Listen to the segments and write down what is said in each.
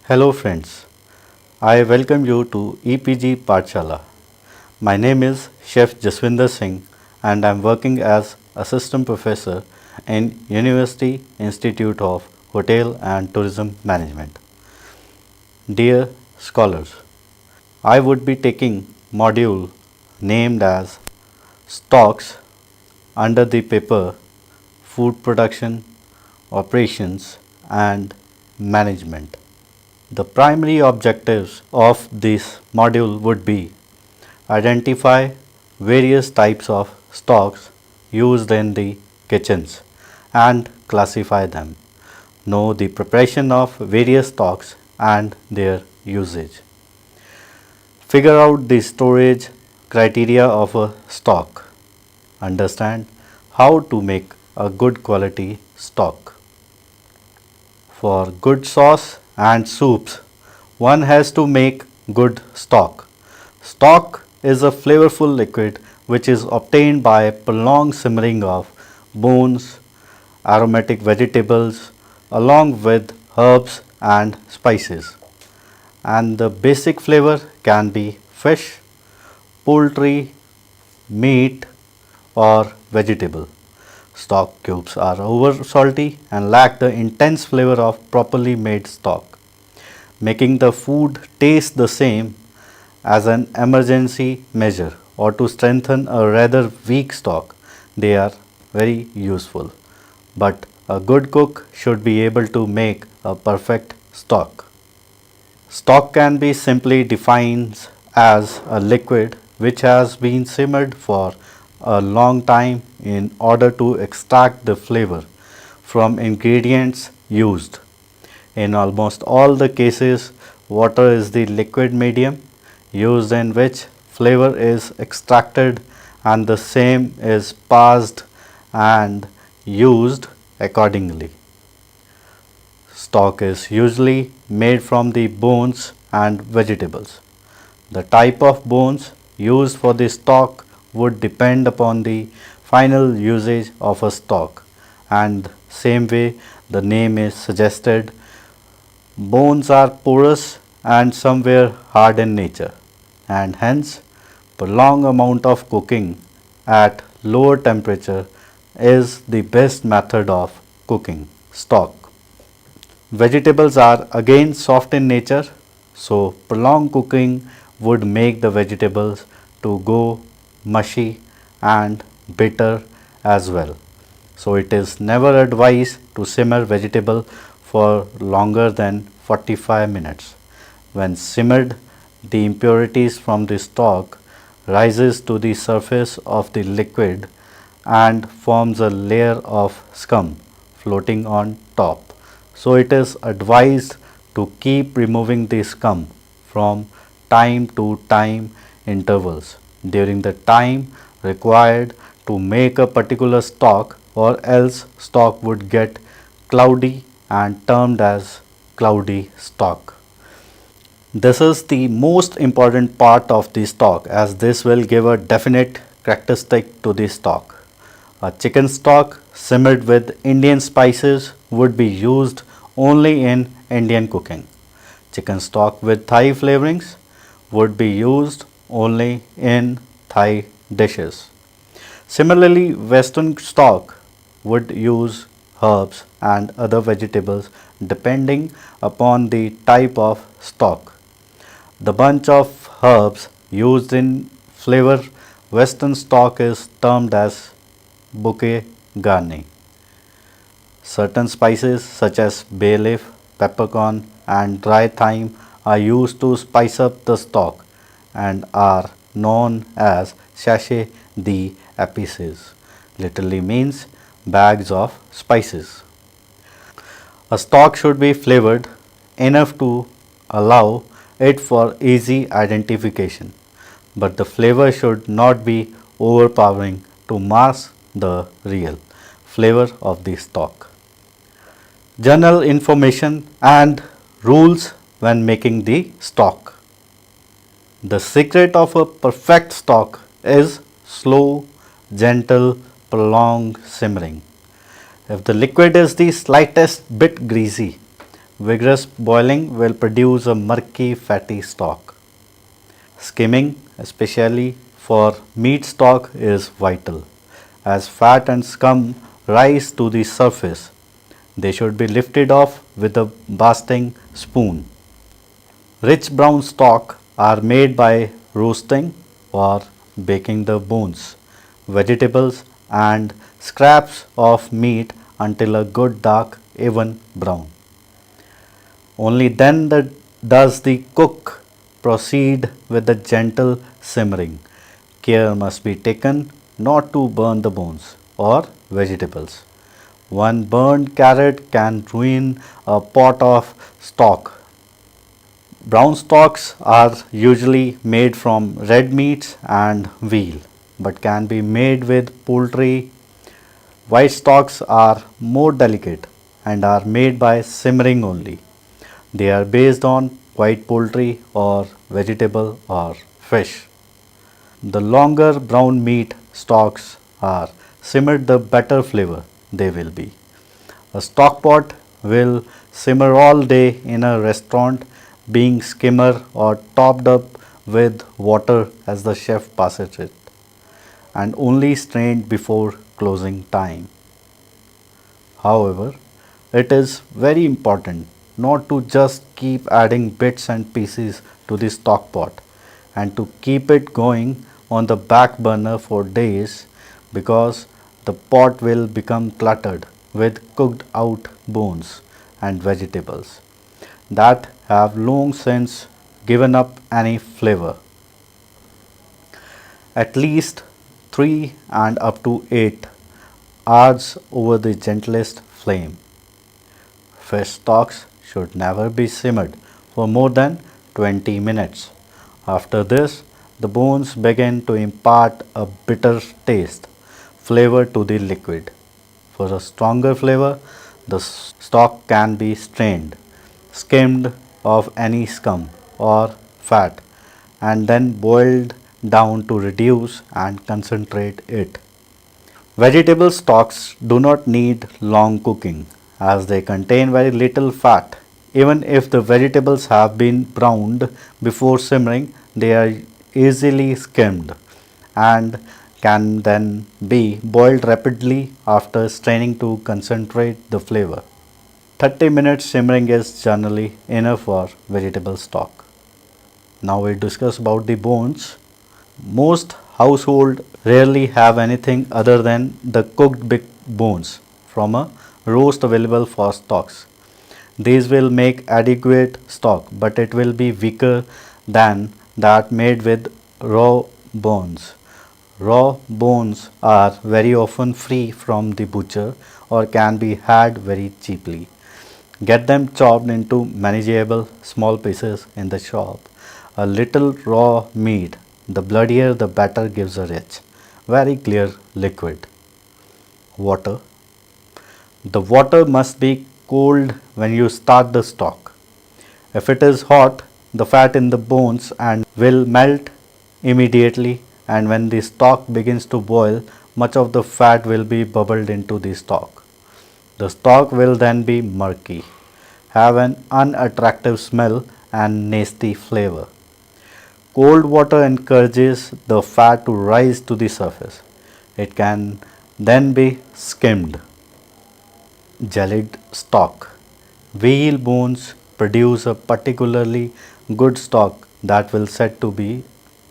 Hello friends, I welcome you to EPG Pathshala. My name is Chef Jaswinder Singh and I am working as Assistant Professor in University Institute of Hotel and Tourism Management. Dear scholars, I would be taking module named as Stocks under the paper Food Production, Operations and Management. The primary objectives of this module would be identify various types of stocks used in the kitchens and classify them. Know the preparation of various stocks and their usage. Figure out the storage criteria of a stock. Understand how to make a good quality stock. For good sauce and soups, one has to make good stock. Stock is a flavorful liquid which is obtained by prolonged simmering of bones, aromatic vegetables, along with herbs and spices. And the basic flavor can be fish, poultry, meat, or vegetable. Stock cubes are over salty and lack the intense flavor of properly made stock, making the food taste the same as an emergency measure or to strengthen a rather weak stock. They are very useful. But a good cook should be able to make a perfect stock. Stock can be simply defined as a liquid which has been simmered for a long time in order to extract the flavor from ingredients used. In almost all the cases, water is the liquid medium used in which flavor is extracted and the same is passed and used accordingly. Stock is usually made from the bones and vegetables. The type of bones used for the stock would depend upon the final usage of a stock, and same way the name is suggested. Bones are porous and somewhere hard in nature, and hence prolonged amount of cooking at lower temperature is the best method of cooking stock. Vegetables are again soft in nature, so prolonged cooking would make the vegetables to go mushy and bitter as well. So it is never advised to simmer vegetable for longer than 45 minutes. When simmered, the impurities from the stock rises to the surface of the liquid and forms a layer of scum floating on top. So it is advised to keep removing the scum from time to time intervals during the time required to make a particular stock, or else stock would get cloudy and termed as cloudy stock. This is the most important part of the stock as this will give a definite characteristic to the stock. A chicken stock simmered with Indian spices would be used only in Indian cooking. Chicken stock with Thai flavorings would be used only in Thai dishes. Similarly, Western stock would use herbs and other vegetables depending upon the type of stock. The bunch of herbs used in flavor Western stock is termed as bouquet garni. Certain spices such as bay leaf, peppercorn and dry thyme are used to spice up the stock and are known as sachet d'épices, literally means bags of spices. A stock should be flavored enough to allow it for easy identification, but the flavor should not be overpowering to mask the real flavor of the stock. General information and rules when making the stock. The secret of a perfect stock is slow, gentle, prolonged simmering. If the liquid is the slightest bit greasy, Vigorous boiling will produce a murky fatty stock. Skimming, especially for meat stock, is vital. As fat and scum rise to the surface, they should be lifted off with a basting spoon. Rich brown stock are made by roasting or baking the bones, vegetables, and scraps of meat until a good dark even brown. Only then does the cook proceed with the gentle simmering. Care must be taken not to burn the bones or vegetables. One burned carrot can ruin a pot of stock. Brown stocks are usually made from red meats and veal, but can be made with poultry. White stocks are more delicate and are made by simmering only. They are based on white poultry or vegetable or fish. The longer brown meat stocks are simmered, the better flavor they will be. A stock pot will simmer all day in a restaurant, being skimmer or topped up with water as the chef passes it, and only strained before closing time. However, it is very important not to just keep adding bits and pieces to the stock pot and to keep it going on the back burner for days, because the pot will become cluttered with cooked out bones and vegetables that have long since given up any flavor. At least 3 and up to 8 hours over the gentlest flame. Fish stocks should never be simmered for more than 20 minutes. After this, the bones begin to impart a bitter taste flavor to the liquid. For a stronger flavor, the stock can be strained, skimmed of any scum or fat, and then boiled down to reduce and concentrate it. Vegetable stocks do not need long cooking as they contain very little fat. Even if the vegetables have been browned before simmering, they are easily skimmed and can then be boiled rapidly after straining to concentrate the flavor. 30 minutes simmering is generally enough for vegetable stock. Now we discuss about the bones. Most households rarely have anything other than the cooked big bones from a roast available for stocks. These will make adequate stock, but it will be weaker than that made with raw bones. Raw bones are very often free from the butcher or can be had very cheaply. Get them chopped into manageable small pieces in the shop. A little raw meat, the bloodier the better, gives a rich, very clear liquid. Water. The water must be cold when you start the stock. If it is hot, the fat in the bones and will melt immediately, and when the stock begins to boil, much of the fat will be bubbled into the stock. The stock will then be murky, have an unattractive smell and nasty flavor. Cold water encourages the fat to rise to the surface. It can then be skimmed. Jellied stock. Whale bones produce a particularly good stock that will said to be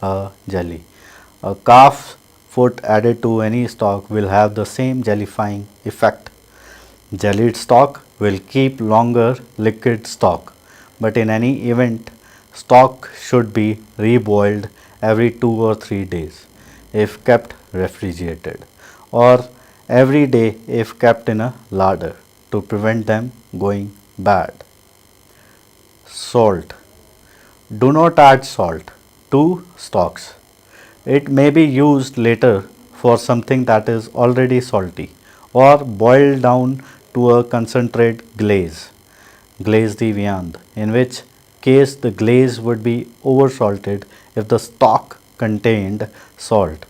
a jelly. A calf foot added to any stock will have the same jellifying effect. Jellied stock will keep longer liquid stock, but in any event, stock should be reboiled every 2 or 3 days if kept refrigerated, or every day if kept in a larder to prevent them going bad. Salt. Do not add salt to stocks. It may be used later for something that is already salty or boiled down to a concentrate glaze, glaze de viande, in which case the glaze would be oversalted if the stock contained salt.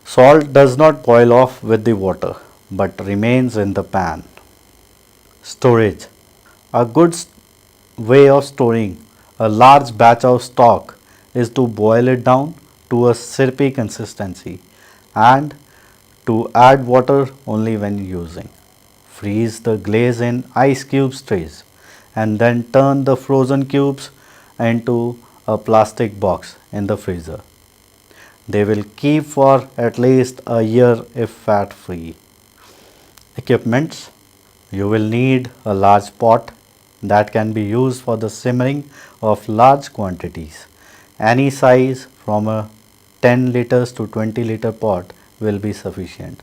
Salt does not boil off with the water but remains in the pan. Storage. A good way of storing a large batch of stock is to boil it down to a syrupy consistency and to add water only when using. Freeze the glaze in ice cubes trays and then turn the frozen cubes into a plastic box in the freezer. They will keep for at least a year if fat free. Equipments: you will need a large pot that can be used for the simmering of large quantities. Any size from a 10 liters to 20-liter pot will be sufficient.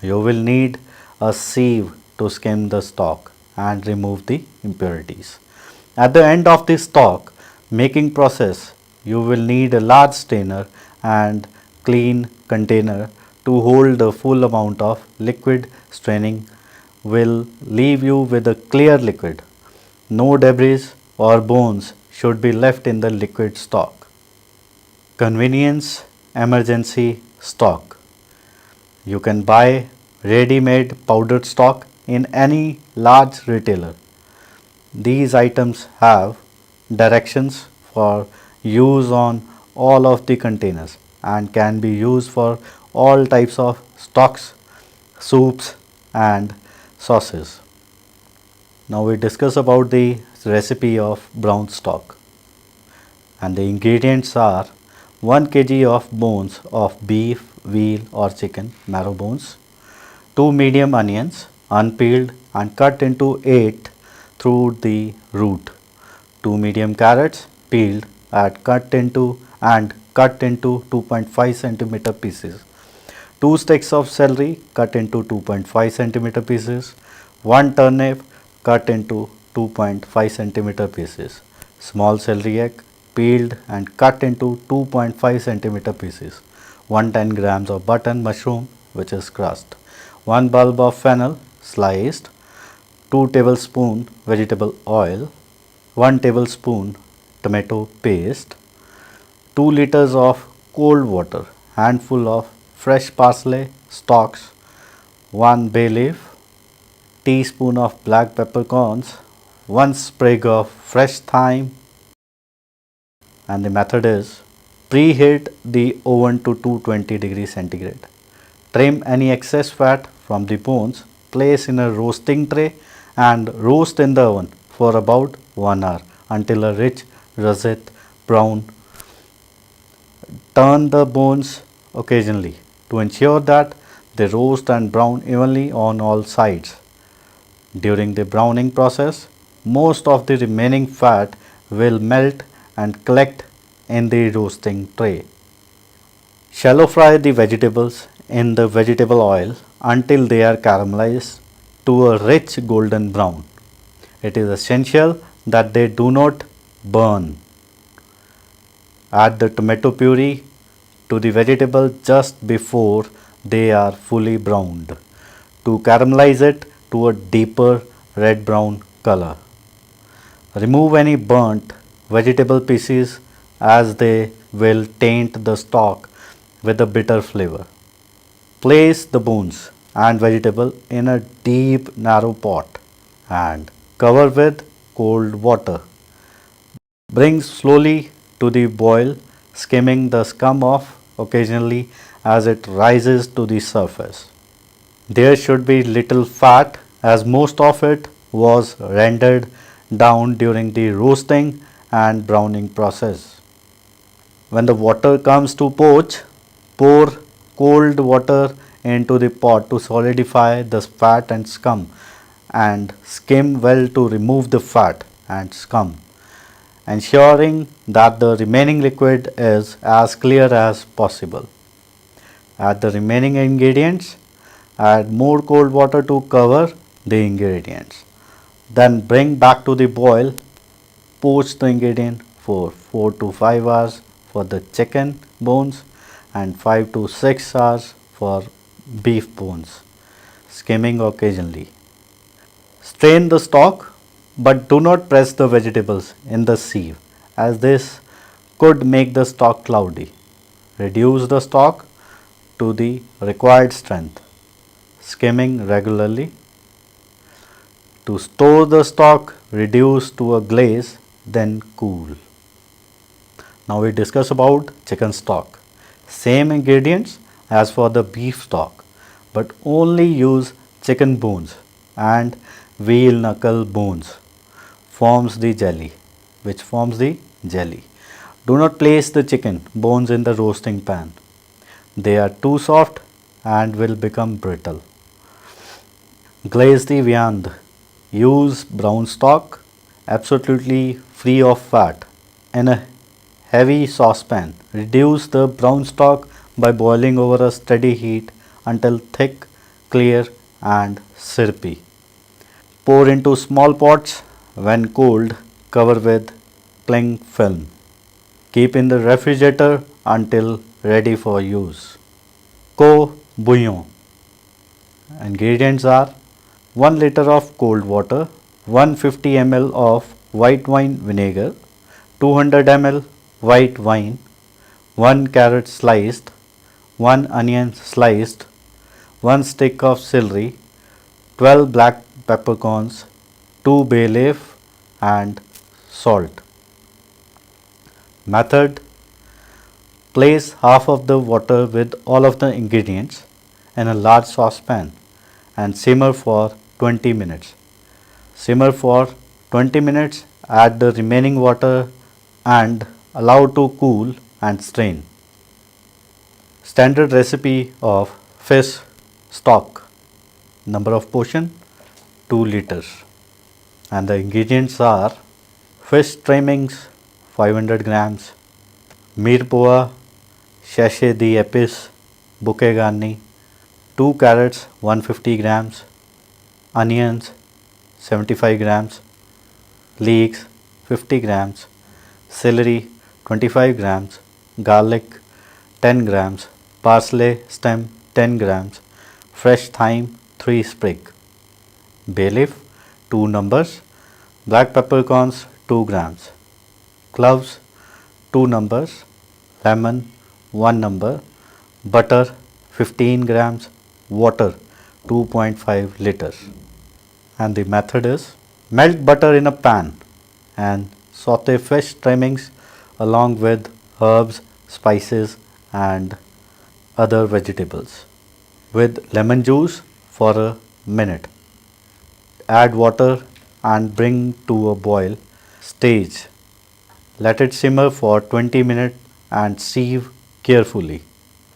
You will need a sieve to skim the stock and remove the impurities. At the end of the stock making process, you will need a large strainer and clean container to hold the full amount of liquid. Straining will leave you with a clear liquid. No debris or bones should be left in the liquid stock. Convenience emergency stock. You can buy ready-made powdered stock in any large retailer. These items have directions for use on all of the containers and can be used for all types of stocks, soups and sauces. Now we discuss about the recipe of brown stock, and the ingredients are 1 kg of bones of beef, veal or chicken marrow bones, 2 medium onions unpeeled and cut into 8 through the root, 2 medium carrots peeled and cut into 2.5 centimeter pieces, 2 sticks of celery cut into 2.5 centimeter pieces, 1 turnip cut into 2.5 centimeter pieces, small celery egg peeled and cut into 2.5 centimeter pieces, 110 grams of button mushroom which is crushed, 1 bulb of fennel sliced, 2 tablespoon vegetable oil, 1 tablespoon tomato paste, 2 liters of cold water, handful of fresh parsley stalks, 1 bay leaf, teaspoon of black peppercorns, 1 sprig of fresh thyme. And the method is: preheat the oven to 220 degrees centigrade. Trim any excess fat from the bones, place in a roasting tray and roast in the oven for about 1 hour until a rich russet brown. Turn the bones occasionally to ensure that they roast and brown evenly on all sides. During the browning process, most of the remaining fat will melt and collect in the roasting tray. Shallow fry the vegetables in the vegetable oil until they are caramelized to a rich golden brown. It is essential that they do not burn. Add the tomato puree to the vegetable just before they are fully browned to caramelize it to a deeper red brown color. Remove any burnt vegetable pieces as they will taint the stock with a bitter flavor. Place the bones and vegetable in a deep narrow pot and cover with cold water. Bring slowly to the boil, skimming the scum off occasionally as it rises to the surface. There should be little fat as most of it was rendered down during the roasting and browning process. When the water comes to poach, pour cold water into the pot to solidify the fat and scum and skim well to remove the fat and scum, ensuring that the remaining liquid is as clear as possible. Add the remaining ingredients, add more cold water to cover the ingredients. Then bring back to the boil, poach the ingredient for 4 to 5 hours for the chicken bones and 5 to 6 hours for beef bones, skimming occasionally. Strain the stock, but do not press the vegetables in the sieve as this could make the stock cloudy. Reduce the stock to the required strength, skimming regularly. To store the stock, reduce to a glaze, then cool. Now we discuss about chicken stock. Same ingredients as for the beef stock, but only use chicken bones and veal knuckle bones forms the jelly, which forms the jelly. Do not place the chicken bones in the roasting pan. They are too soft and will become brittle. Glaze the viand. Use brown stock, absolutely free of fat, in a heavy saucepan. Reduce the brown stock by boiling over a steady heat until thick, clear, and syrupy. Pour into small pots. When cold, cover with cling film. Keep in the refrigerator until ready for use. Co bouillon. Ingredients are 1 liter of cold water, 150 ml of white wine vinegar, 200 ml white wine, 1 carrot sliced, 1 onion sliced, 1 stick of celery, 12 black peppercorns, 2 bay leaf and salt. Method: place half of the water with all of the ingredients in a large saucepan and simmer for 20 minutes. Simmer for 20 minutes, add the remaining water and allow to cool and strain. Standard recipe of fish stock. Number of portion 2 liters. And the ingredients are fish trimmings 500 grams, mirepoix, sachet d'épices, bouquet garni, 2 carrots 150 grams, onions 75 grams, leeks 50 grams, celery 25 grams, garlic 10 grams, parsley stem 10 grams, fresh thyme 3 sprig, bay leaf 2 numbers, black peppercorns 2 grams, cloves 2 numbers, lemon 1 number, butter 15 grams, water 2.5 liters. And the method is: melt butter in a pan and saute fish trimmings along with herbs, spices and other vegetables with lemon juice for a minute. Add water and bring to a boil stage. Let it simmer for 20 minutes and sieve carefully.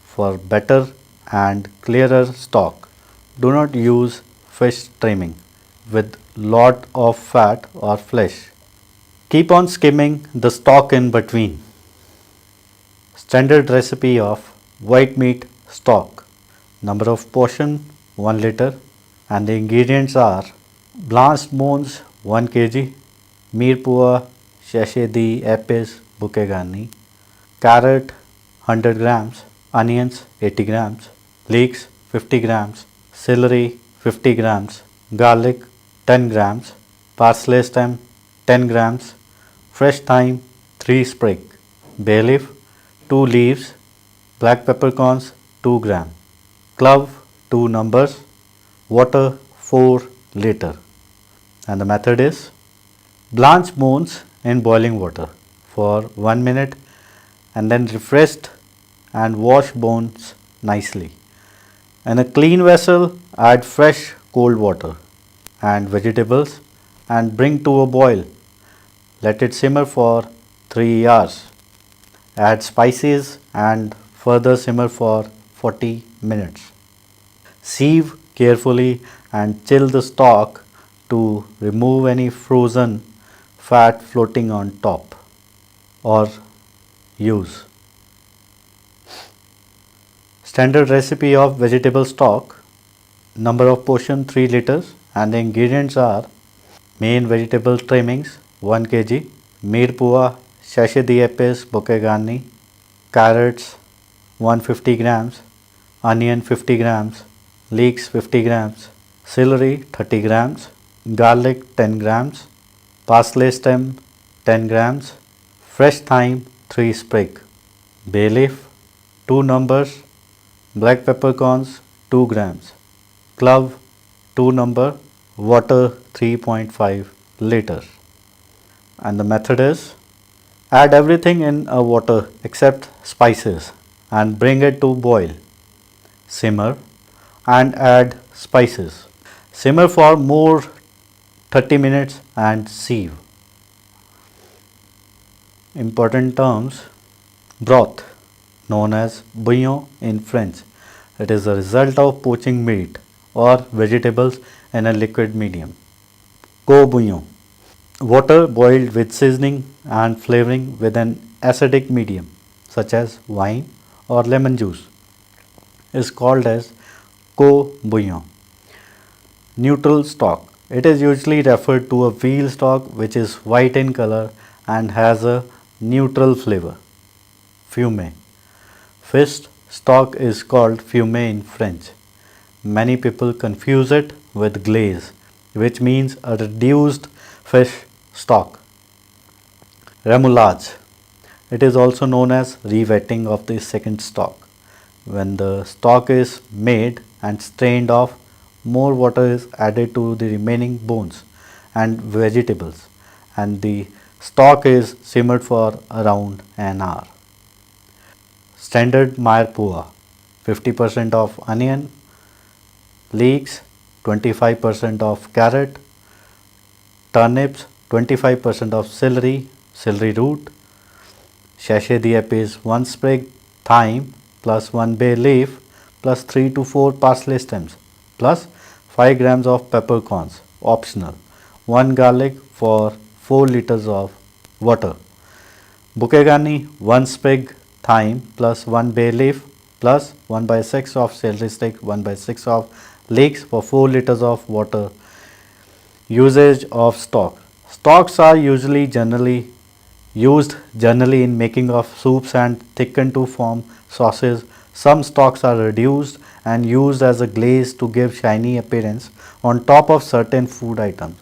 For better and clearer stock, do not use fish trimming with lot of fat or flesh. Keep on skimming the stock in between. Standard recipe of white meat stock. Number of portion 1 liter and the ingredients are blanched bones 1 kg, mirepoix, sachet d'épices, bouquet garni, carrot 100 grams, onions 80 grams, leeks 50 grams, celery 50 grams, garlic 10 grams, parsley stem 10 grams, fresh thyme 3 sprig, bay leaf 2 leaves, black peppercorns 2 gram, clove 2 numbers, water 4 liter. And the method is: blanch bones in boiling water for 1 minute and then refreshed and wash bones nicely. In a clean vessel, add fresh cold water and vegetables and bring to a boil. Let it simmer for 3 hours. Add spices and further simmer for 40 minutes. Sieve carefully and chill the stock to remove any frozen fat floating on top or use. Standard recipe of vegetable stock. Number of portion 3 liters and the ingredients are main vegetable trimmings 1 kg, mirepoix, sachet d'épices, bouquet garni, carrots 150 grams, onion 50 grams, leeks 50 grams, celery 30 grams, garlic 10 grams, parsley stem 10 grams, fresh thyme 3 sprig, bay leaf 2 numbers, black peppercorns 2 grams, clove 2 number, water 3.5 liter. And the method is add everything in a water except spices and bring it to boil. Simmer and add spices. Simmer for more 30 minutes and sieve. Important terms: broth, known as bouillon in French. It is the result of poaching meat or vegetables in a liquid medium. Co bouillon, water boiled with seasoning and flavoring with an acidic medium such as wine or lemon juice is called as co bouillon. Neutral stock. It is usually referred to a veal stock which is white in color and has a neutral flavor. Fumet. Fish stock is called fumet in French. Many people confuse it with glaze, which means a reduced fish stock. Remoulade. It is also known as rewetting of the second stock. When the stock is made and strained off, more water is added to the remaining bones and vegetables, and the stock is simmered for around an hour. Standard mirepoix: 50% of onion, leeks, 25% of carrot, turnips, 25% of celery, celery root, sachet d'epices 1 sprig thyme plus 1 bay leaf plus 3 to 4 parsley stems plus 5 grams of peppercorns optional, 1 garlic for 4 liters of water. Bouquet 1 sprig thyme plus 1 bay leaf plus 1 by 6 of celery stick, 1 by 6 of leeks for 4 liters of water. Usage of stock. Stocks are used generally in making of soups and thickened to form sauces. Some stocks are reduced and used as a glaze to give shiny appearance on top of certain food items.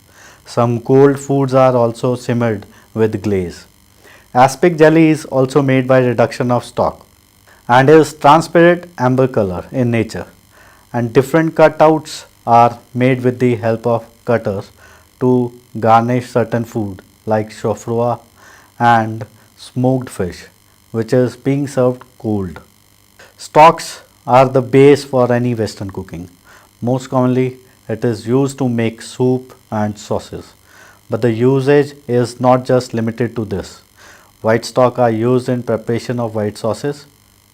Some cold foods are also simmered with glaze. Aspic jelly is also made by reduction of stock and is transparent amber color in nature, and different cutouts are made with the help of cutters to garnish certain food like chauffroid and smoked fish which is being served cold. Stocks are the base for any western cooking. Most commonly it is used to make soup and sauces, but the usage is not just limited to this. White stock are used in preparation of white sauces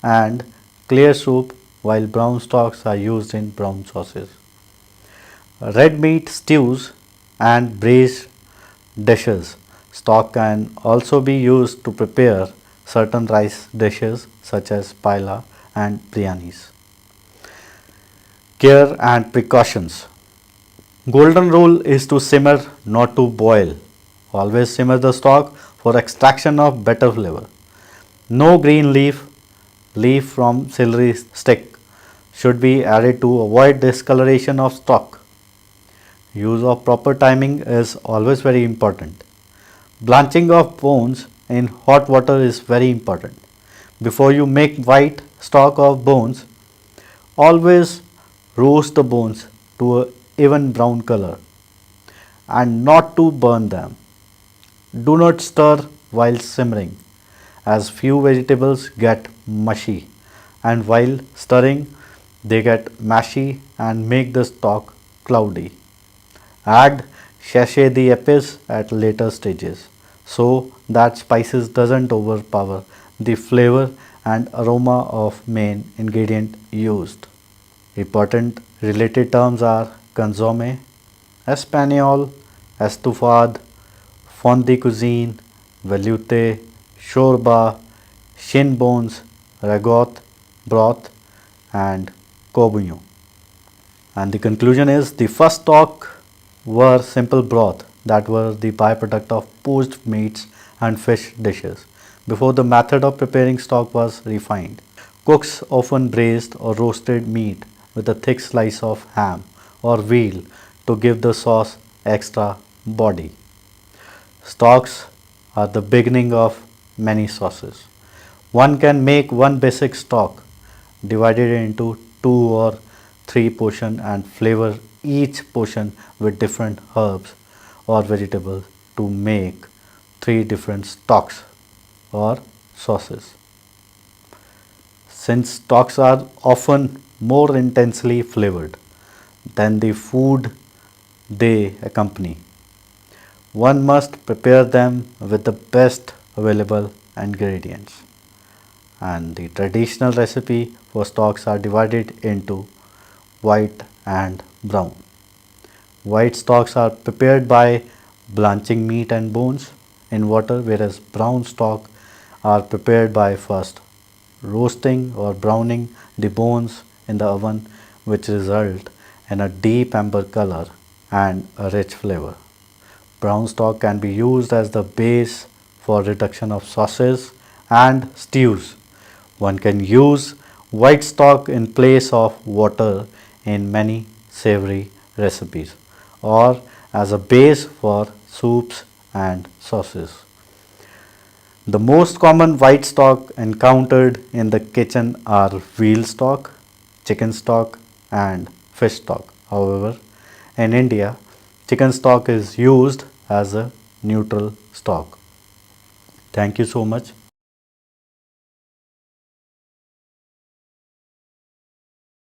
and clear soup, while brown stocks are used in brown sauces. Red meat stews and braised dishes. Stock can also be used to prepare certain rice dishes such as paella and biryanis. Care and precautions. Golden rule is to simmer, not to boil. Always simmer the stock for extraction of better flavor. No green leaf from celery stick should be added to avoid discoloration of stock. Use of proper timing is always very important. Blanching of bones in hot water is very important. Before you make white stock of bones, always roast the bones to a even brown color and not to burn them. Do not stir while simmering, as few vegetables get mushy, and while stirring they get mushy and make the stock cloudy. Add sachet d'epices at later stages so that spices doesn't overpower the flavor and aroma of main ingredient used. Important related terms are consomme, espagnole, estouffade, fond de cuisine, velouté, shorba, shin bones, ragout, broth, and corbouillon. And the conclusion is the first stock were simple broth that were the byproduct of poached meats and fish dishes before the method of preparing stock was refined. Cooks often braised or roasted meat with a thick slice of ham or veal to give the sauce extra body. Stocks are the beginning of many sauces. One can make one basic stock divided into two or three portion and flavor each portion with different herbs or vegetables to make 3 different stocks or sauces. Since stocks are often more intensely flavored than the food they accompany, one must prepare them with the best available ingredients. And the traditional recipe for stocks are divided into white and brown. White stocks are prepared by blanching meat and bones in water, whereas brown stock are prepared by first roasting or browning the bones in the oven, which result in a deep amber color and a rich flavor. Brown stock can be used as the base for reduction of sauces and stews. One can use white stock in place of water in many savory recipes or as a base for soups and sauces. The most common white stock encountered in the kitchen are veal stock, chicken stock, and fish stock. However, in India, chicken stock is used as a neutral stock. Thank you so much.